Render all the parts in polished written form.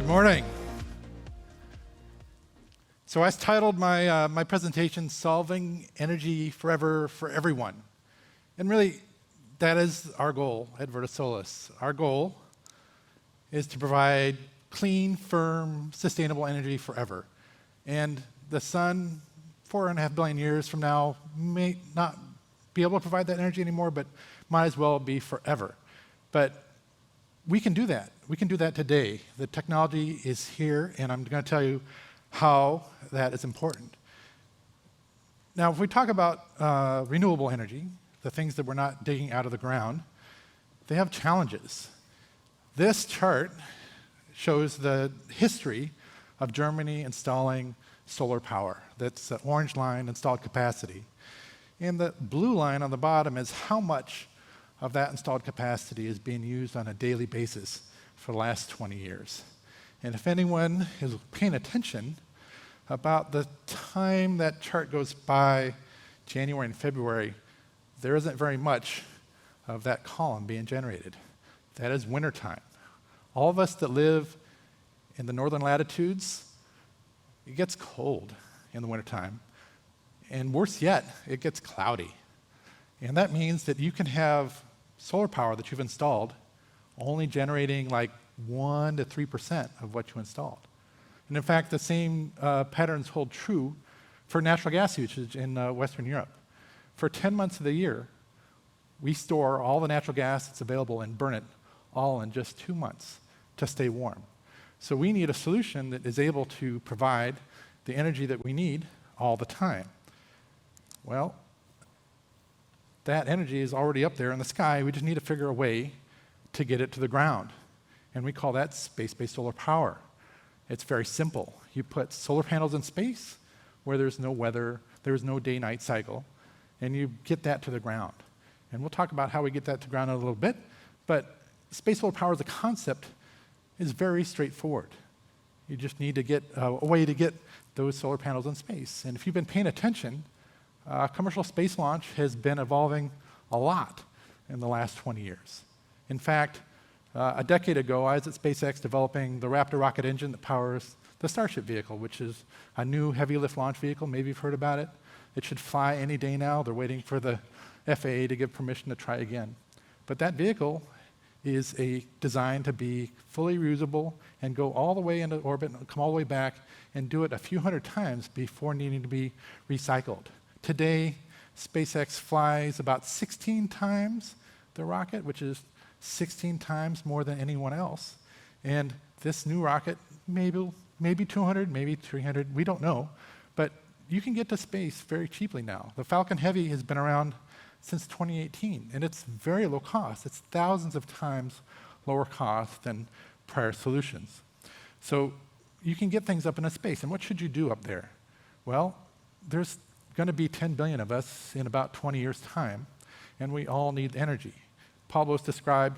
morning. So I titled my presentation, Solving Energy Forever for Everyone. And really, that is our goal at Solis. Our goal is to provide clean, firm, sustainable energy forever. And the sun, 4.5 billion years from now, may not be able to provide that energy anymore, but might as well be forever. But we can do that. We can do that today. The technology is here, and I'm going to tell you how that is important. Now, if we talk about renewable energy, the things that we're not digging out of the ground, they have challenges. This chart shows the history of Germany installing solar power. That's the orange line, installed capacity. And the blue line on the bottom is how much of that installed capacity is being used on a daily basis for the last 20 years. And if anyone is paying attention, about the time that chart goes by, January and February, there isn't very much of that column being generated. That is wintertime. All of us that live in the northern latitudes, it gets cold in the wintertime. And worse yet, it gets cloudy. And that means that you can have solar power that you've installed only generating like 1 to 3% of what you installed. And in fact, the same patterns hold true for natural gas usage in Western Europe. For 10 months of the year, we store all the natural gas that's available and burn it all in just 2 months to stay warm. So we need a solution that is able to provide the energy that we need all the time. Well, that energy is already up there in the sky. We just need to figure a way to get it to the ground. And we call that space-based solar power. It's very simple. You put solar panels in space where there's no weather, there's no day-night cycle, and you get that to the ground. And we'll talk about how we get that to the ground in a little bit, but space solar power as a concept is very straightforward. You just need to get a way to get those solar panels in space. And if you've been paying attention, commercial space launch has been evolving a lot in the last 20 years. In fact, a decade ago, I was at SpaceX developing the Raptor rocket engine that powers the Starship vehicle, which is a new heavy lift launch vehicle. Maybe you've heard about it. It should fly any day now. They're waiting for the FAA to give permission to try again. But that vehicle is designed to be fully reusable and go all the way into orbit and come all the way back and do it a few hundred times before needing to be recycled. Today, SpaceX flies about 16 times the rocket, which is 16 times more than anyone else. And this new rocket, maybe 200, maybe 300, we don't know. But you can get to space very cheaply now. The Falcon Heavy has been around since 2018, and it's very low cost. It's thousands of times lower cost than prior solutions. So you can get things up into space. And what should you do up there? Well, there's going to be 10 billion of us in about 20 years' time, and we all need energy. Pablos described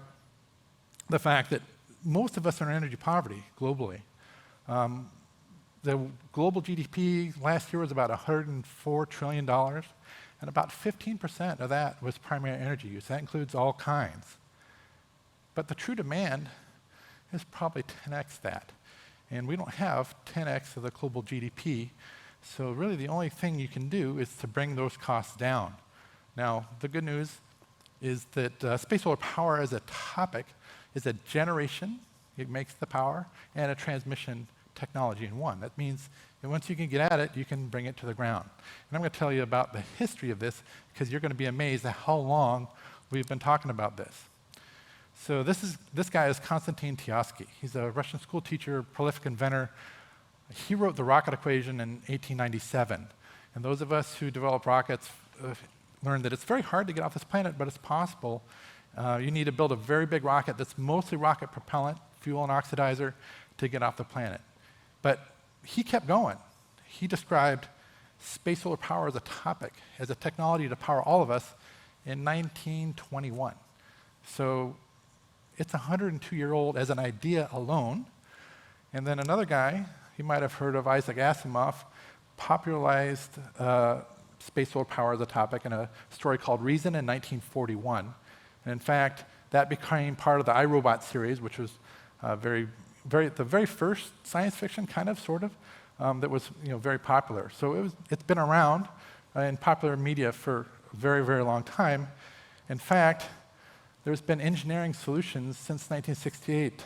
the fact that most of us are in energy poverty globally. The global GDP last year was about $104 trillion, and about 15% of that was primary energy use. That includes all kinds. But the true demand is probably 10x that. And we don't have 10x of the global GDP, so really the only thing you can do is to bring those costs down. Now, the good news is that space solar power as a topic is a generation, it makes the power, and a transmission technology in one. That means that once you can get at it, you can bring it to the ground. And I'm going to tell you about the history of this, because you're going to be amazed at how long we've been talking about this. So this guy is Konstantin Tiatsky. He's a Russian school teacher, prolific inventor. He wrote the rocket equation in 1897. And those of us who develop rockets learned that it's very hard to get off this planet, but it's possible. You need to build a very big rocket that's mostly rocket propellant, fuel and oxidizer, to get off the planet. But he kept going. He described space solar power as a topic, as a technology to power all of us in 1921. So it's 102-year-old as an idea alone. And then another guy, you might have heard of Isaac Asimov, popularized space solar power as a topic in a story called Reason in 1941. And in fact, that became part of the iRobot series, which was very the very first science fiction, kind of, sort of, that was very popular. So it's been around in popular media for a very, very long time. In fact, there's been engineering solutions since 1968.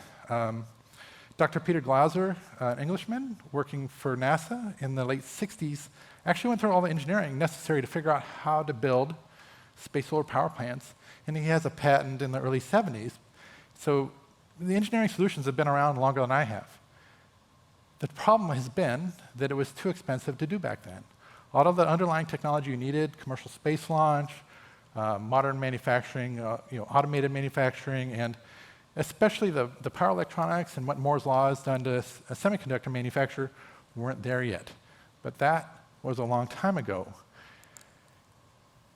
Dr. Peter Glauser, an Englishman working for NASA in the late 60s, actually went through all the engineering necessary to figure out how to build space solar power plants, and he has a patent in the early 70s. So the engineering solutions have been around longer than I have. The problem has been that it was too expensive to do back then. A lot of the underlying technology you needed, commercial space launch, modern manufacturing, automated manufacturing, and especially the power electronics and what Moore's law has done to a semiconductor manufacturer weren't there yet. But that was a long time ago.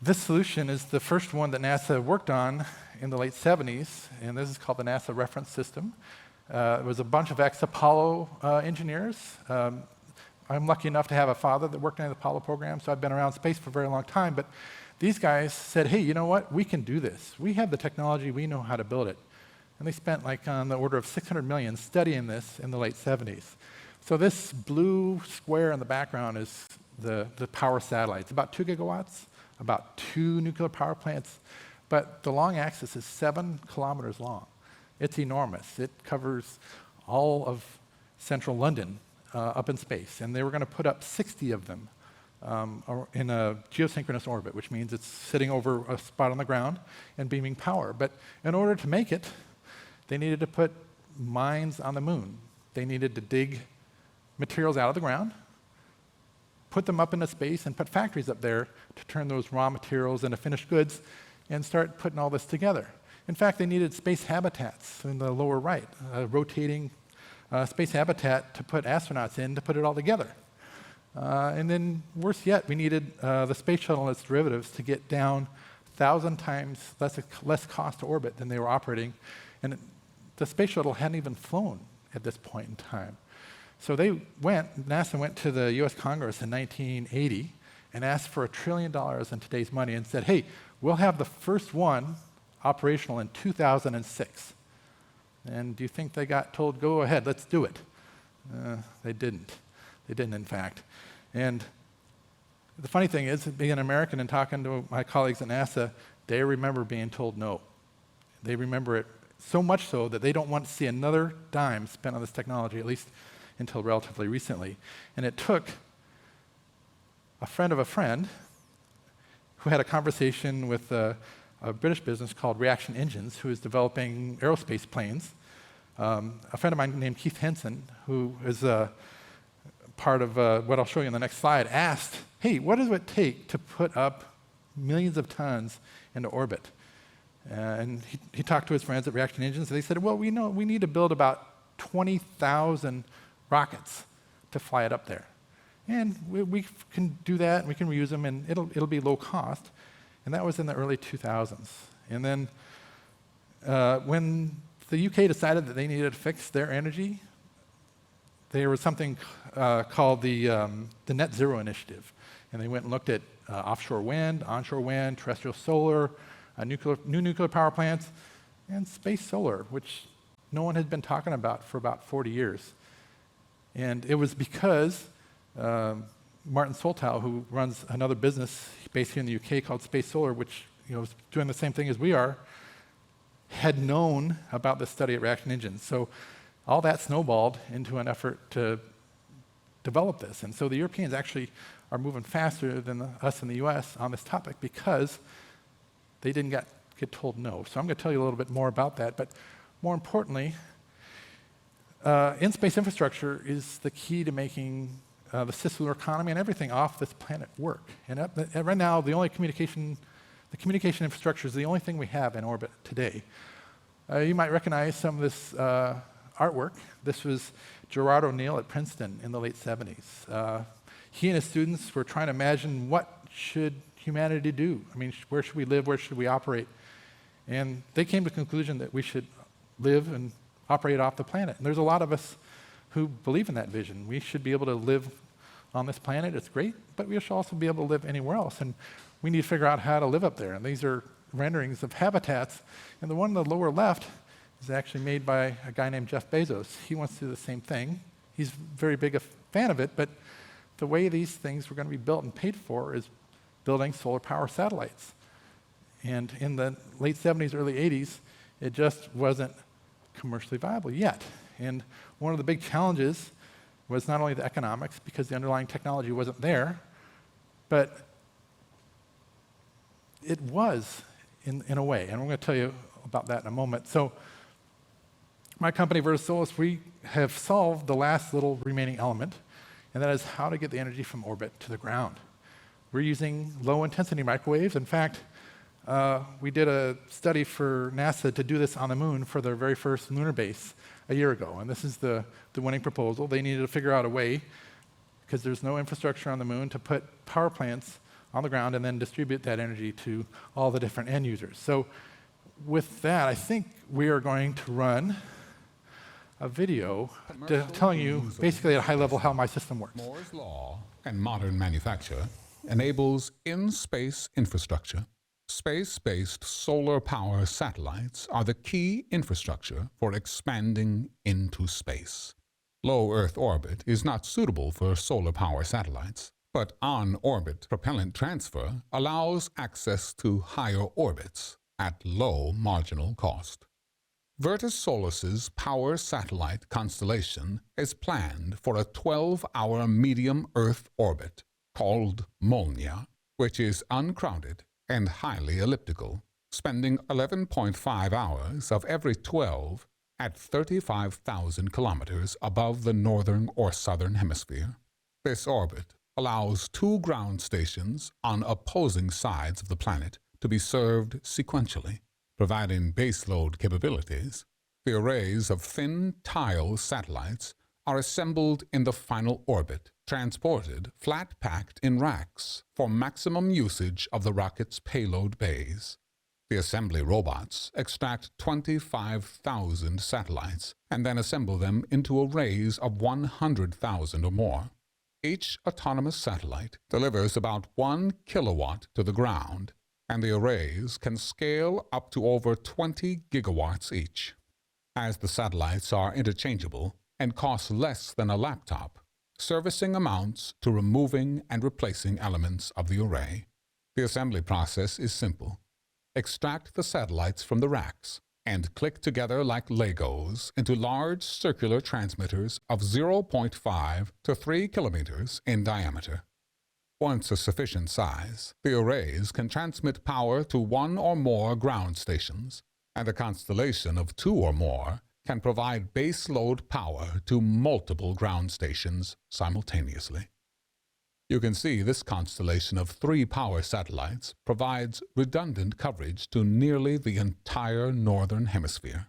This solution is the first one that NASA worked on in the late 70s, and this is called the NASA Reference System. It was a bunch of ex-Apollo engineers. I'm lucky enough to have a father that worked in the Apollo program, so I've been around space for a very long time. But these guys said, hey, you know what? We can do this. We have the technology. We know how to build it. And they spent like on the order of $600 million studying this in the late 70s. So this blue square in the background is the power satellites, about 2 gigawatts, about 2 nuclear power plants. But the long axis is 7 kilometers long. It's enormous. It covers all of central London up in space. And they were going to put up 60 of them in a geosynchronous orbit, which means it's sitting over a spot on the ground and beaming power. But in order to make it, they needed to put mines on the moon. They needed to dig materials out of the ground, put them up into space, and put factories up there to turn those raw materials into finished goods and start putting all this together. In fact, they needed space habitats in the lower right, rotating space habitat to put astronauts in to put it all together. And then, worse yet, we needed the space shuttle and its derivatives to get down 1,000 times less cost to orbit than they were operating. And the space shuttle hadn't even flown at this point in time. So NASA went to the US Congress in 1980 and asked for $1 trillion in today's money and said, hey, we'll have the first one operational in 2006. And do you think they got told, go ahead, let's do it? They didn't. They didn't, in fact. And the funny thing is, being an American and talking to my colleagues at NASA, they remember being told no. They remember it so much so that they don't want to see another dime spent on this technology, at least until relatively recently. And it took a friend of a friend who had a conversation with a British business called Reaction Engines, who is developing aerospace planes. A friend of mine named Keith Henson, who is part of what I'll show you on the next slide, asked, hey, what does it take to put up millions of tons into orbit? And he talked to his friends at Reaction Engines, and they said, well, we know we need to build about 20,000 rockets to fly it up there. And we can do that, and we can reuse them, and it'll be low cost. And that was in the early 2000s. And then when the UK decided that they needed to fix their energy, there was something called the Net Zero Initiative. And they went and looked at offshore wind, onshore wind, terrestrial solar, new nuclear power plants, and space solar, which no one had been talking about for about 40 years. And it was because Martin Soltau, who runs another business based here in the UK called Space Solar, which is doing the same thing as we are, had known about this study at Reaction Engines. So all that snowballed into an effort to develop this. And so the Europeans actually are moving faster than us in the US on this topic because they didn't get told no. So I'm going to tell you a little bit more about that. But more importantly, in-space infrastructure is the key to making the cislunar economy and everything off this planet work. And right now, the communication infrastructure is the only thing we have in orbit today. You might recognize some of this artwork. This was Gerard O'Neill at Princeton in the late 70s. He and his students were trying to imagine what should humanity do? I mean, where should we live? Where should we operate? And they came to the conclusion that we should live and operate off the planet. And there's a lot of us who believe in that vision. We should be able to live on this planet. It's great, but we should also be able to live anywhere else. And we need to figure out how to live up there. And these are renderings of habitats. And the one in the lower left is actually made by a guy named Jeff Bezos. He wants to do the same thing. He's very big a fan of it, but the way these things were going to be built and paid for is building solar power satellites. And in the late 70s, early 80s, it just wasn't commercially viable yet. And one of the big challenges was not only the economics, because the underlying technology wasn't there, but it was in a way. And I'm going to tell you about that in a moment. So my company, Solis, we have solved the last little remaining element, and that is how to get the energy from orbit to the ground. We're using low-intensity microwaves. In fact, we did a study for NASA to do this on the moon for their very first lunar base a year ago, and this is the winning proposal. They needed to figure out a way, because there's no infrastructure on the moon, to put power plants on the ground and then distribute that energy to all the different end users. So with that, I think we are going to run a video telling you basically at a high level how my system works. Moore's law and modern manufacture enables in-space infrastructure. Space-based solar power satellites are the key infrastructure for expanding into space. Low Earth orbit is not suitable for solar power satellites, but on-orbit propellant transfer allows access to higher orbits at low marginal cost. Virtus Solis's power satellite constellation is planned for a 12-hour medium Earth orbit called Molnia, which is uncrowded and highly elliptical, spending 11.5 hours of every 12 at 35,000 kilometers above the northern or southern hemisphere. This orbit allows 2 ground stations on opposing sides of the planet to be served sequentially, providing baseload capabilities. The arrays of thin tile satellites are assembled in the final orbit, transported flat-packed in racks for maximum usage of the rocket's payload bays. The assembly robots extract 25,000 satellites and then assemble them into arrays of 100,000 or more. Each autonomous satellite delivers about 1 kilowatt to the ground, and the arrays can scale up to over 20 gigawatts each. As the satellites are interchangeable and cost less than a laptop, servicing amounts to removing and replacing elements of the array. The assembly process is simple. Extract the satellites from the racks and click together like Legos into large circular transmitters of 0.5 to 3 kilometers in diameter. Once a sufficient size, the arrays can transmit power to 1 or more ground stations, and a constellation of 2 or more can provide baseload power to multiple ground stations simultaneously. You can see this constellation of 3 power satellites provides redundant coverage to nearly the entire northern hemisphere.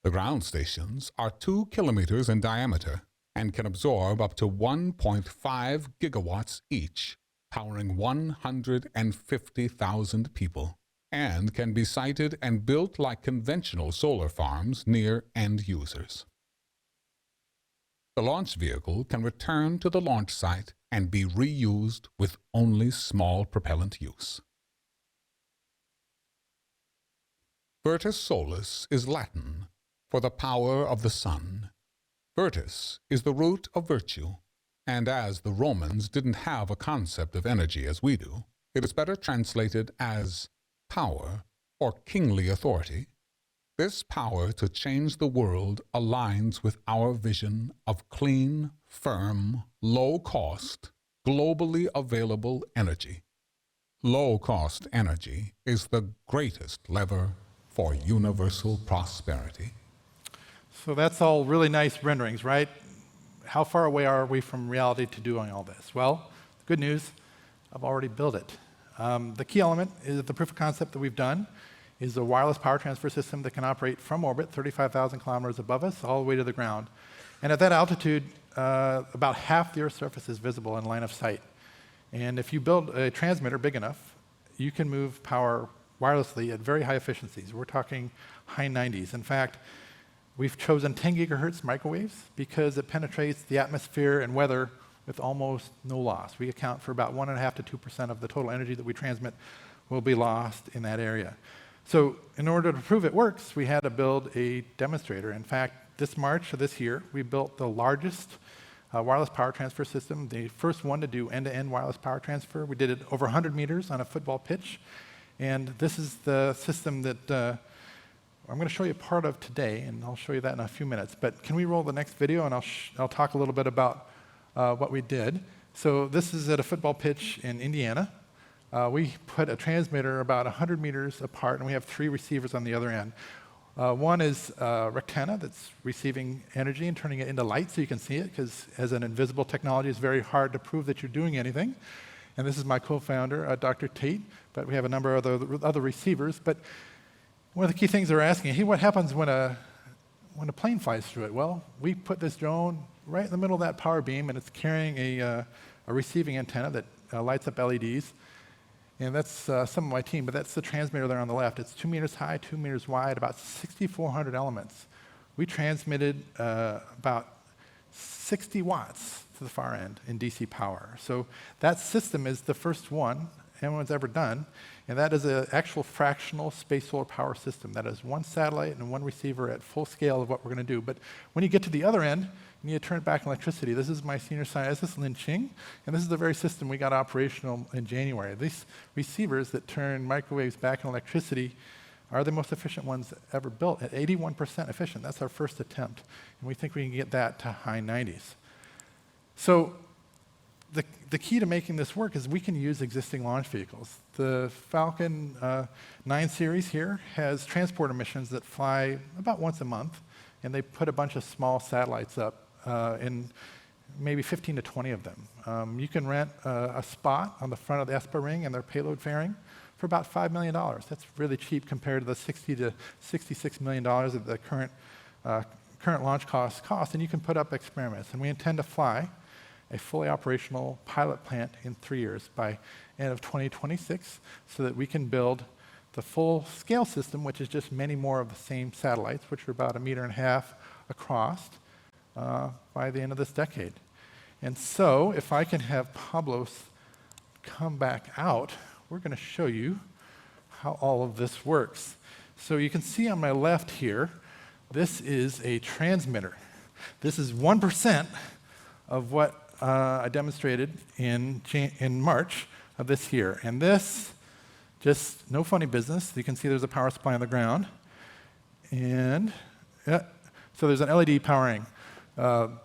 The ground stations are 2 kilometers in diameter and can absorb up to 1.5 gigawatts each, powering 150,000 people, and can be sited and built like conventional solar farms near end users. The launch vehicle can return to the launch site and be reused with only small propellant use. Virtus Solis is Latin for the power of the sun. Virtus is the root of virtue, and as the Romans didn't have a concept of energy as we do, it is better translated as power or kingly authority. This power to change the world aligns with our vision of clean, firm, low-cost, globally available energy. Low-cost energy is the greatest lever for universal prosperity. So that's all really nice renderings, right? How far away are we from reality to doing all this? Well, the good news, I've already built it. The key element is the proof of concept that we've done is a wireless power transfer system that can operate from orbit, 35,000 kilometers above us, all the way to the ground. And at that altitude, about half the Earth's surface is visible in line of sight. And if you build a transmitter big enough, you can move power wirelessly at very high efficiencies. We're talking high 90s. In fact, we've chosen 10 gigahertz microwaves because it penetrates the atmosphere and weather with almost no loss. We account for about 1.5% to 2% of the total energy that we transmit will be lost in that area. So in order to prove it works, we had to build a demonstrator. In fact, this March of this year, we built the largest wireless power transfer system, the first one to do end-to-end wireless power transfer. We did it over 100 meters on a football pitch. And this is the system that I'm going to show you part of today, and I'll show you that in a few minutes. But can we roll the next video, and I'll talk a little bit about what we did. So this is at a football pitch in Indiana. We put a transmitter about 100 meters apart, and we have 3 receivers on the other end. One is a Rectenna that's receiving energy and turning it into light so you can see it, because as an invisible technology, it's very hard to prove that you're doing anything. And this is my co-founder, Dr. Tate, but we have a number of other receivers. But one of the key things they're asking, hey, what happens when a plane flies through it? Well, we put this drone right in the middle of that power beam, and it's carrying a receiving antenna that lights up LEDs. And that's some of my team, but that's the transmitter there on the left. It's 2 meters high, 2 meters wide, about 6,400 elements. We transmitted about 60 watts to the far end in DC power. So that system is the first one anyone's ever done, and that is an actual fractional space solar power system. That is 1 satellite and 1 receiver at full scale of what we're going to do. But when you get to the other end, you need to turn it back on electricity. This is my senior scientist, this is Lin Ching, and this is the very system we got operational in January. These receivers that turn microwaves back on electricity are the most efficient ones ever built, at 81% efficient. That's our first attempt, and we think we can get that to high 90s. So the key to making this work is we can use existing launch vehicles. The Falcon 9 series here has transporter missions that fly about once a month, and they put a bunch of small satellites up in maybe 15 to 20 of them. You can rent a spot on the front of the ESPA ring and their payload fairing for about $5 million. That's really cheap compared to the $60 to $66 million that the current launch costs cost, and you can put up experiments. And we intend to fly a fully operational pilot plant in 3 years by end of 2026 so that we can build the full scale system, which is just many more of the same satellites, which are about 1.5 meters across, by the end of this decade. And so if I can have Pablos come back out, we're going to show you how all of this works. So you can see on my left here, this is a transmitter. This is 1% of what I demonstrated in March of this year. And this, just no funny business. You can see there's a power supply on the ground. And so there's an LED powering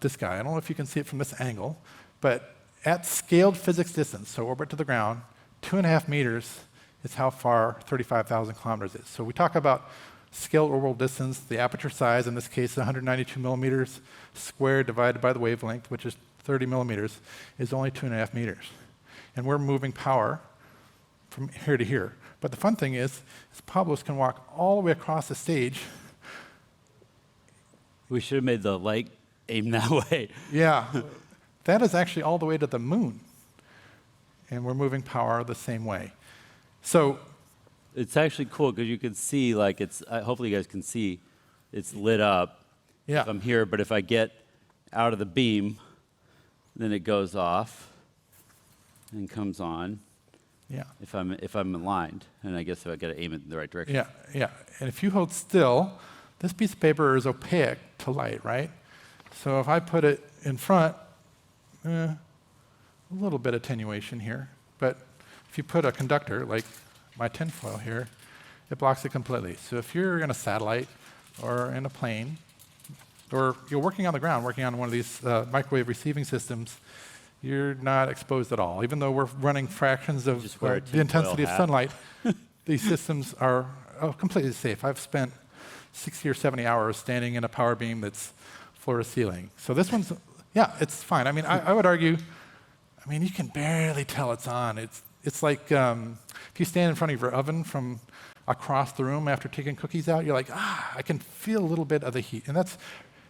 this guy. I don't know if you can see it from this angle, but at scaled physics distance, so orbit to the ground, 2.5 meters is how far 35,000 kilometers is. So we talk about scaled orbital distance, the aperture size, in this case 192 millimeters squared divided by the wavelength, which is 30 millimeters, is only 2.5 meters. And we're moving power from here to here. But the fun thing is Pablos can walk all the way across the stage. We should have made the light aim that way. Yeah, that is actually all the way to the moon. And we're moving power the same way. So It's actually cool because you can see, like, it's, hopefully you guys can see, it's lit up. yeah, If I'm here, but if I get out of the beam, then it goes off and comes on. yeah, If I'm aligned, and I guess if I got to aim it in the right direction. yeah, yeah. And if you hold still, this piece of paper is opaque to light, right? So if I put it in front, a little bit of attenuation here. But if you put a conductor, like my tinfoil here, it blocks it completely. So if you're in a satellite or in a plane, or you're working on the ground, working on one of these microwave receiving systems, you're not exposed at all. Even though we're running fractions of Just wear a the intensity tinfoil of hat. sunlight, these systems are completely safe. I've spent 60 or 70 hours standing in a power beam that's floor to ceiling. So this one's, yeah, it's fine. I mean, I would argue, I mean, you can barely tell it's on. It's like if you stand in front of your oven from across the room after taking cookies out, you're like, I can feel a little bit of the heat. And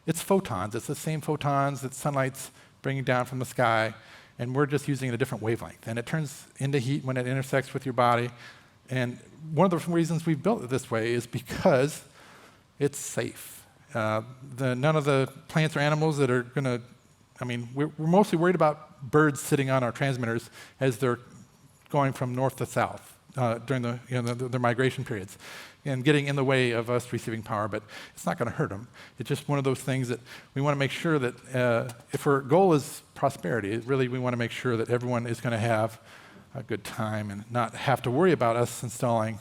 it's photons. It's the same photons that sunlight's bringing down from the sky, and we're just using a different wavelength. And it turns into heat when it intersects with your body. And one of the reasons we've built it this way is because it's safe. None of the plants or animals that are going to, I mean, we're mostly worried about birds sitting on our transmitters as they're going from north to south. during their migration periods, and getting in the way of us receiving power. But it's not going to hurt them. It's just one of those things that we want to make sure that if our goal is prosperity, really we want to make sure that everyone is going to have a good time and not have to worry about us installing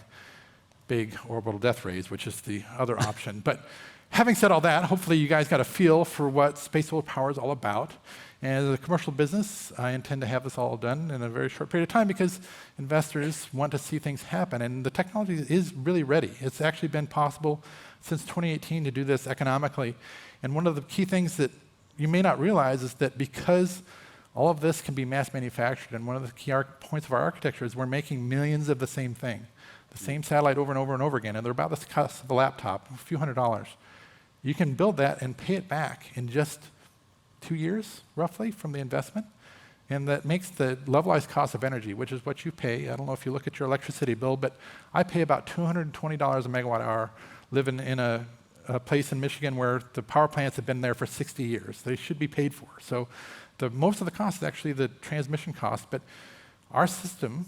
big orbital death rays, which is the other option. But having said all that, hopefully you guys got a feel for what space solar power is all about. And as a commercial business, I intend to have this all done in a very short period of time because investors want to see things happen. And the technology is really ready. It's actually been possible since 2018 to do this economically. And one of the key things that you may not realize is that because all of this can be mass manufactured, and one of the key points of our architecture is we're making millions of the same thing, the same satellite over and over and over again, and they're about the cost of a laptop, a few $100s. You can build that and pay it back in just 2 years, roughly, from the investment. And that makes the levelized cost of energy, which is what you pay. I don't know if you look at your electricity bill, but I pay about $220 a megawatt hour living in a place in Michigan where the power plants have been there for 60 years. They should be paid for. So most of the cost is actually the transmission cost, but our system,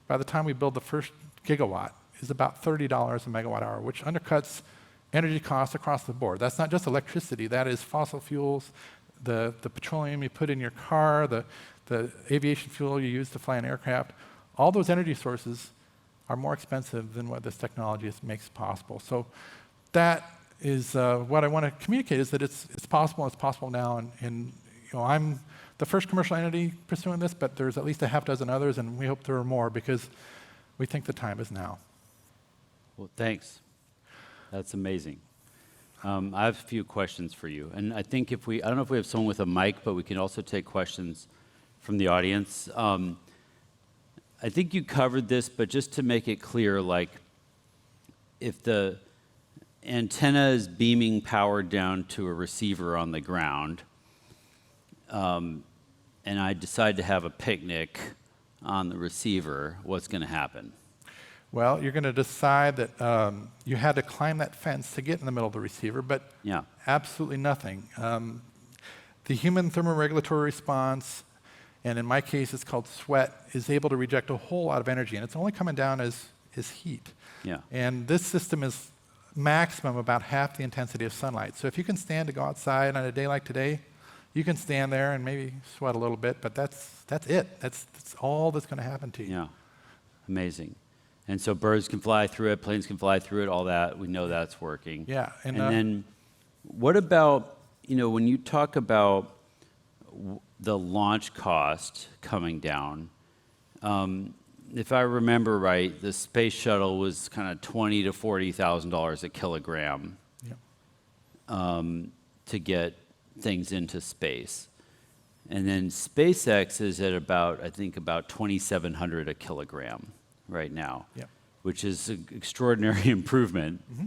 by the time we build the first gigawatt, is about $30 a megawatt hour, which undercuts energy costs across the board. That's not just electricity, that is fossil fuels, the petroleum you put in your car, the aviation fuel you use to fly an aircraft. All those energy sources are more expensive than what this technology makes possible. So that is what I want to communicate, is that it's possible now, and I'm the first commercial entity pursuing this, but there's at least a half dozen others, and we hope there are more because we think the time is now. Well, thanks. That's amazing. I have a few questions for you. And I think I don't know if we have someone with a mic, but we can also take questions from the audience. I think you covered this, but just to make it clear, like if the antenna is beaming power down to a receiver on the ground, and I decide to have a picnic on the receiver, what's going to happen? Well, you're going to decide that you had to climb that fence to get in the middle of the receiver, but absolutely nothing. The human thermoregulatory response, and in my case it's called sweat, is able to reject a whole lot of energy, and it's only coming down as heat. Yeah. And this system is maximum about half the intensity of sunlight. So if you can stand to go outside on a day like today, you can stand there and maybe sweat a little bit, but that's it. That's all that's going to happen to you. Yeah, amazing. And so birds can fly through it, planes can fly through it, all that. We know that's working. Yeah. And then what about, when you talk about the launch cost coming down, if I remember right, the space shuttle was kind of $20,000 to $40,000 a kilogram to get things into space. And then SpaceX is at about $2,700 a kilogram right now, which is an extraordinary improvement. Mm-hmm.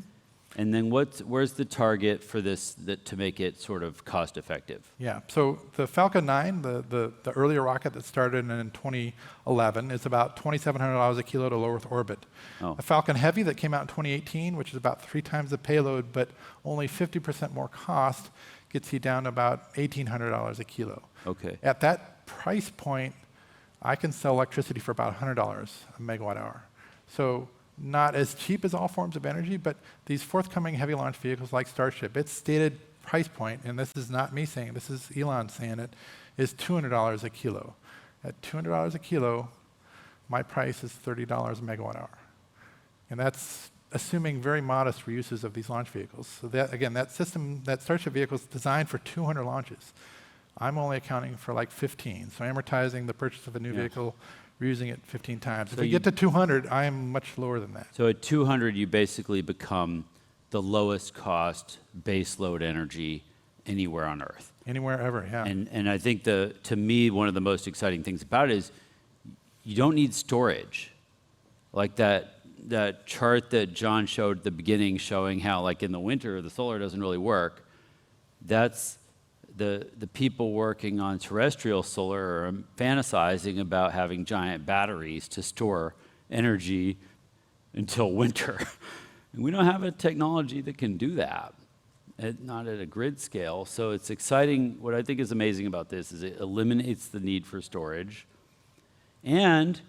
And then where's the target for this to make it sort of cost effective? Yeah, so the Falcon 9, the earlier rocket that started in 2011, is about $2,700 a kilo to low Earth orbit. Oh. A Falcon Heavy that came out in 2018, which is about 3 times the payload, but only 50% more cost, gets you down to about $1,800 a kilo. Okay. At that price point, I can sell electricity for about $100 a megawatt hour. So not as cheap as all forms of energy, but these forthcoming heavy launch vehicles like Starship, its stated price point, and this is not me saying it, this is Elon saying it, is $200 a kilo. At $200 a kilo, my price is $30 a megawatt hour. And that's assuming very modest reuses of these launch vehicles. So that, again, that system, that Starship vehicle is designed for 200 launches. I'm only accounting for like 15. So amortizing the purchase of a new vehicle, reusing it 15 times. If we get to 200, I am much lower than that. So at 200, you basically become the lowest cost base load energy anywhere on Earth. Anywhere ever, yeah. And I think to me, one of the most exciting things about it is you don't need storage. Like that chart that John showed at the beginning showing how like in the winter the solar doesn't really work. That's the people working on terrestrial solar are fantasizing about having giant batteries to store energy until winter. And we don't have a technology that can do that, not at a grid scale. So it's exciting. What I think is amazing about this is it eliminates the need for storage. And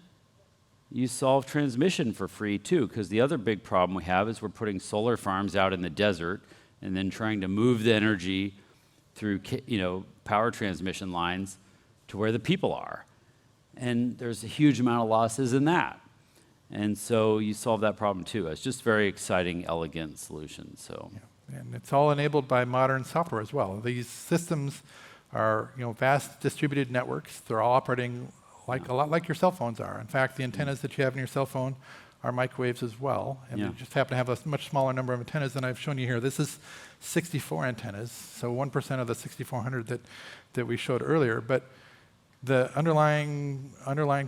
you solve transmission for free too, because the other big problem we have is we're putting solar farms out in the desert and then trying to move the energy through power transmission lines to where the people are. And there's a huge amount of losses in that. And so you solve that problem too. It's just very exciting, elegant solution. So. Yeah. And it's all enabled by modern software as well. These systems are vast distributed networks. They're all operating a lot like your cell phones are. In fact, the antennas that you have in your cell phone are microwaves as well. And we just happen to have a much smaller number of antennas than I've shown you here. This is 64 antennas, so 1% of the 6,400 that we showed earlier. But the underlying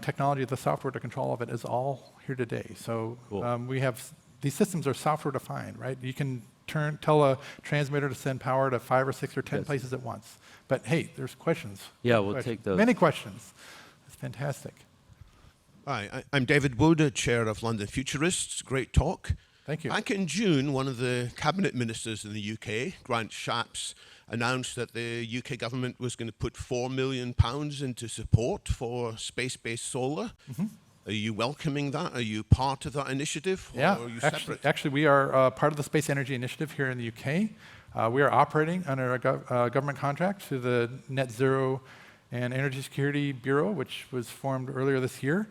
technology, the software to control all of it, is all here today. So cool. These systems are software defined, right? You can tell a transmitter to send power to 5 or 6 or 10 places at once. But hey, there's questions. Yeah, we'll take those. Many questions. It's fantastic. Hi, I'm David Wood, Chair of London Futurists. Great talk. Thank you. Back in June, one of the cabinet ministers in the UK, Grant Shapps, announced that the UK government was going to put £4 million into support for space-based solar. Mm-hmm. Are you welcoming that? Are you part of that initiative? Yeah, or are you separate? actually, we are part of the Space Energy Initiative here in the UK. We are operating under a government contract through the Net Zero and Energy Security Bureau, which was formed earlier this year.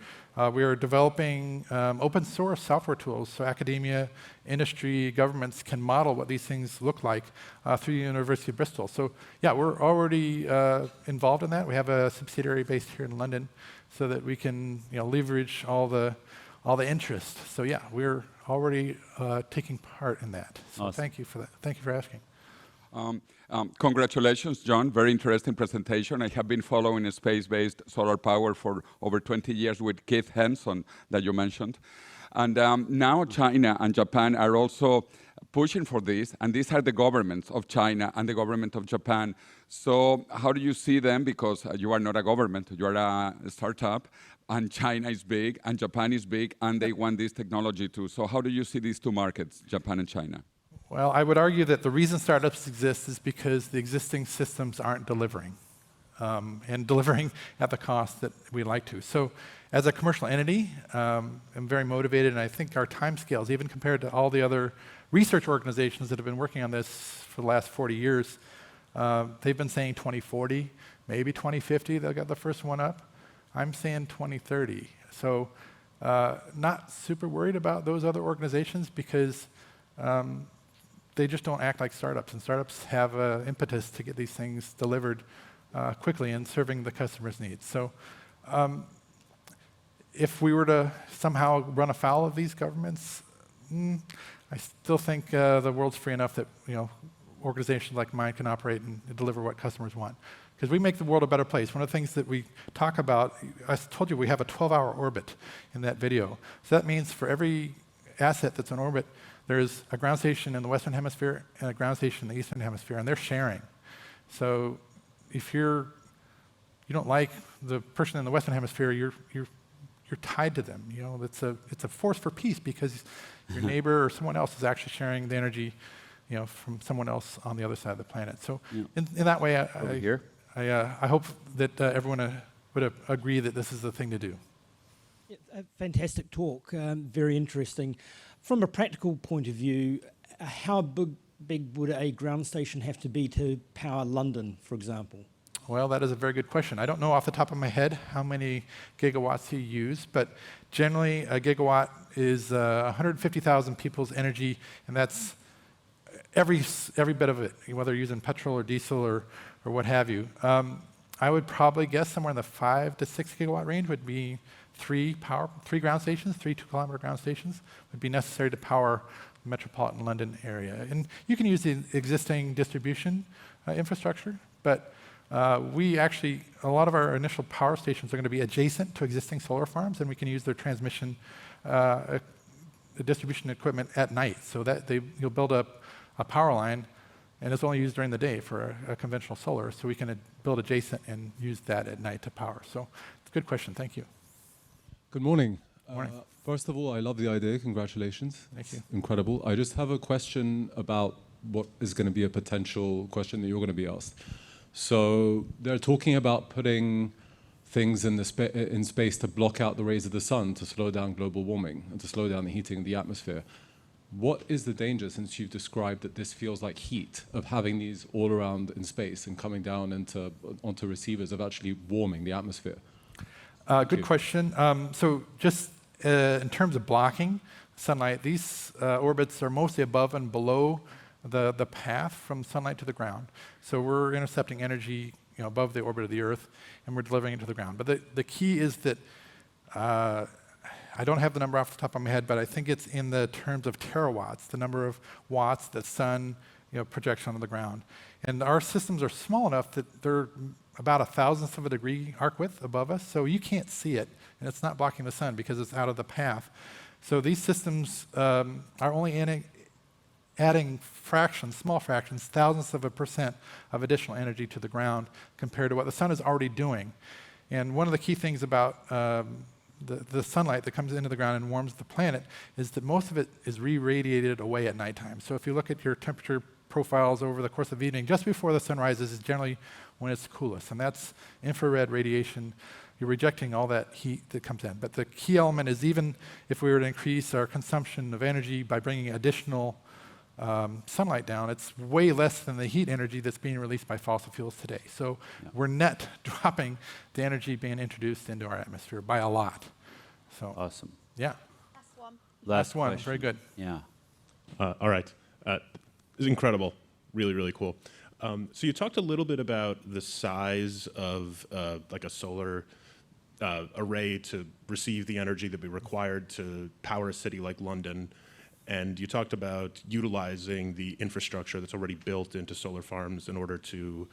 We are developing open source software tools so academia, industry, governments can model what these things look like through the University of Bristol. So yeah, we're already involved in that. We have a subsidiary based here in London so that we can leverage all the interest. So yeah, we're already taking part in that. So awesome. Thank you for that. Thank you for asking. Congratulations, John. Very interesting presentation. I have been following space-based solar power for over 20 years with Keith Henson that you mentioned. And now China and Japan are also pushing for this, and these are the governments of China and the government of Japan. So how do you see them? Because you are not a government, you are a startup, and China is big, and Japan is big, and they want this technology too. So how do you see these two markets, Japan and China? Well, I would argue that the reason startups exist is because the existing systems aren't delivering, and delivering at the cost that we like to. So as a commercial entity, I'm very motivated, and I think our timescales, even compared to all the other research organizations that have been working on this for the last 40 years, they've been saying 2040, maybe 2050, they'll get the first one up. I'm saying 2030. So not super worried about those other organizations because they just don't act like startups, and startups have an impetus to get these things delivered quickly and serving the customer's needs. So if we were to somehow run afoul of these governments, I still think the world's free enough that organizations like mine can operate and deliver what customers want. Because we make the world a better place. One of the things that we talk about, I told you we have a 12-hour orbit in that video. So that means for every asset that's in orbit, there's a ground station in the Western Hemisphere and a ground station in the Eastern Hemisphere, and they're sharing. So if you don't like the person in the Western Hemisphere, you're tied to them. It's a force for peace because your neighbor or someone else is actually sharing the energy, from someone else on the other side of the planet. So in that way, I hope that everyone would agree that this is the thing to do. Yeah, a fantastic talk, very interesting. From a practical point of view, how big would a ground station have to be to power London, for example? Well, that is a very good question. I don't know off the top of my head how many gigawatts you use, but generally a gigawatt is 150,000 people's energy, and that's every bit of it, whether you're using petrol or diesel or what have you. I would probably guess somewhere in the 5 to 6 gigawatt range would be three ground stations, 3 2-kilometer ground stations would be necessary to power the metropolitan London area. And you can use the existing distribution infrastructure, but a lot of our initial power stations are going to be adjacent to existing solar farms, and we can use their transmission distribution equipment at night. So that you'll build up a power line, and it's only used during the day for a conventional solar, so we can build adjacent and use that at night to power. So it's a good question. Thank you. Good morning. Morning. First of all, I love the idea. Congratulations. Thank you. Incredible. I just have a question about what is going to be a potential question that you're going to be asked. So they're talking about putting things in in space to block out the rays of the sun to slow down global warming and to slow down the heating of the atmosphere. What is the danger, since you've described that this feels like heat, of having these all around in space and coming down onto receivers, of actually warming the atmosphere? Good question. So just in terms of blocking sunlight, these orbits are mostly above and below the path from sunlight to the ground. So we're intercepting energy above the orbit of the Earth, and we're delivering it to the ground. But the key is that I don't have the number off the top of my head, but I think it's in the terms of terawatts, the number of watts that sun projects onto the ground. And our systems are small enough that they're about 1,000th of a degree arc width above us, so you can't see it, and it's not blocking the sun because it's out of the path. So these systems are only adding fractions, small fractions, 1,000ths of a percent of additional energy to the ground compared to what the sun is already doing. And one of the key things about the sunlight that comes into the ground and warms the planet is that most of it is re-radiated away at nighttime. So if you look at your temperature profiles over the course of the evening, just before the sun rises is generally when it's coolest, and that's infrared radiation. You're rejecting all that heat that comes in. But the key element is, even if we were to increase our consumption of energy by bringing additional sunlight down, it's way less than the heat energy that's being released by fossil fuels today. So we're net dropping the energy being introduced into our atmosphere by a lot. So Awesome. yeah. Last one. question. Very good. Yeah. All right. This is incredible. Really, really cool. So you talked a little bit about the size of like a solar array to receive the energy that would be required to power a city like London. And you talked about utilizing the infrastructure that's already built into solar farms in order to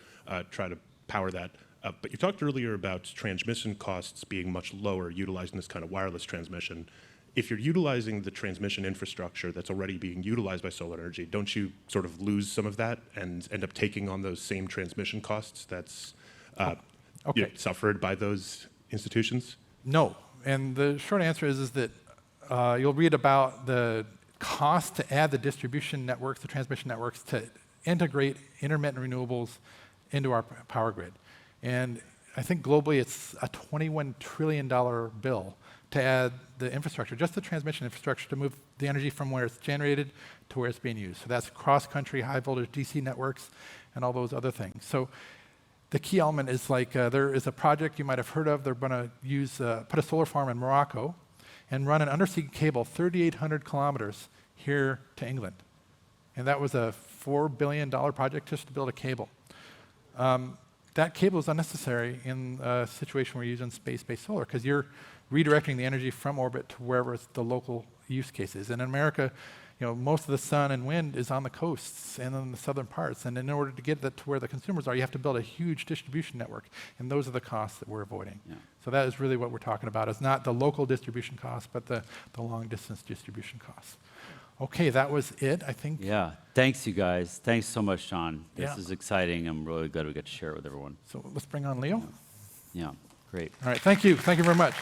try to power that. But you talked earlier about transmission costs being much lower utilizing this kind of wireless transmission. If you're utilizing the transmission infrastructure that's already being utilized by solar energy, don't you sort of lose some of that and end up taking on those same transmission costs that's suffered by those institutions? No. And the short answer is that you'll read about the cost to add the distribution networks, the transmission networks, to integrate intermittent renewables into our power grid. And I think globally it's a $21 trillion bill to add the infrastructure, just the transmission infrastructure, to move the energy from where it's generated to where it's being used. So that's cross-country, high-voltage DC networks, and all those other things. So the key element is like there is a project you might have heard of. They're going to use put a solar farm in Morocco and run an undersea cable 3,800 kilometers here to England. And that was a $4 billion project just to build a cable. That cable is unnecessary in a situation where you're using space-based solar, because you're redirecting the energy from orbit to wherever the local use case is. And in America, most of the sun and wind is on the coasts and in the southern parts. And in order to get that to where the consumers are, you have to build a huge distribution network. And those are the costs that we're avoiding. Yeah. So that is really what we're talking about. It's not the local distribution costs, but the long-distance distribution costs. Okay, that was it, I think. Yeah. Thanks, you guys. Thanks so much, John. This Yeah. is exciting. I'm really glad we get to share it with everyone. So let's bring on Leo. Yeah. Great. All right, thank you. Thank you very much.